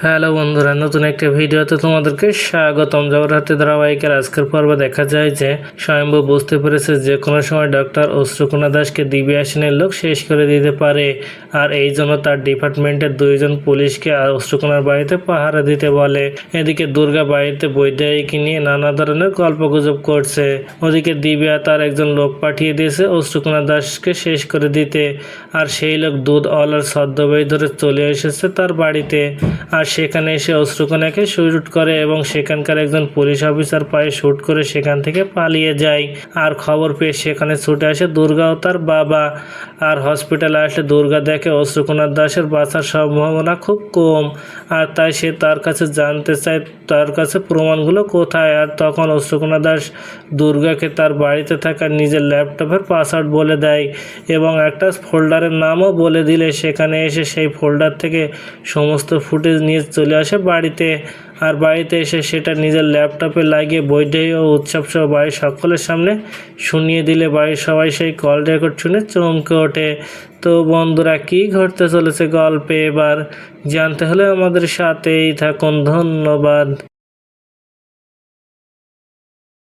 Hello বন্ধুরা, নতুন একটা ভিডিওতে তোমাদেরকে স্বাগতম। জগরহাটে ধারাবাহিকের আজকের পর্বে দেখা যায় যে স্বয়ম্ভু বুঝতে পেরেছে যে কোনো সময় ডক্টর অশ্রুকণা দাসকে দিব্যা আসিনের লোক শেষ করে দিতে পারে, আর এই জন্য তার ডিপার্টমেন্টের 2জন পুলিশকে অশ্রুকণার বাড়িতে পাহারা দিতে বলে। এদিকে দুর্গা বাড়িতে বৈদ্যুতিক নিয়ে নানা ধরনের গল্পগুজব করছে। ওদিকে দিব্যা তার একজন লোক পাঠিয়ে দিয়েছে অশ্রুকণা দাসকে শেষ করে দিতে, আর সেই লোক দুধ অলার ছদ্মবেশ ধরে চলে এসেছে তার বাড়িতে। আর সেখানে এসে অশ্রুকণাকে শুট করে এবং সেখানকার একজন পুলিশ অফিসার পায়ে শুট করে সেখান থেকে পালিয়ে যায়। আর খবর পেয়ে সেখানে ছুটে আসে দুর্গা ও তার বাবা। আর হসপিটালে আসলে দুর্গা দেখে অশ্রুকণা দাসের বাঁচার সম্ভাবনা খুব কম, আর তাই সে তার কাছে জানতে চায় তার কাছে প্রমাণগুলো কোথায়। আর তখন অশ্রুকণা দাস দুর্গাকে তার বাড়িতে থাকা নিজের ল্যাপটপের পাসওয়ার্ড বলে দেয় এবং একটা ফোল্ডারের নামও বলে দিলে সেখানে এসে সেই ফোল্ডার থেকে সমস্ত ফুটেজ নিয়ে চলে আসে বাড়িতে। আর বাড়িতে এসে সেটা নিজের ল্যাপটপে লাগিয়ে বৈদেহী ও উৎসব সহ বাড়ির সকলের সামনে শুনিয়ে দিলে বাড়ির সবাই সেই কল রেকর্ড শুনে চমকে ওঠে। তো বন্ধুরা, কী ঘটতে চলেছে গল্পে এবার জানতে হলে আমাদের সাথেই থাকুন। ধন্যবাদ।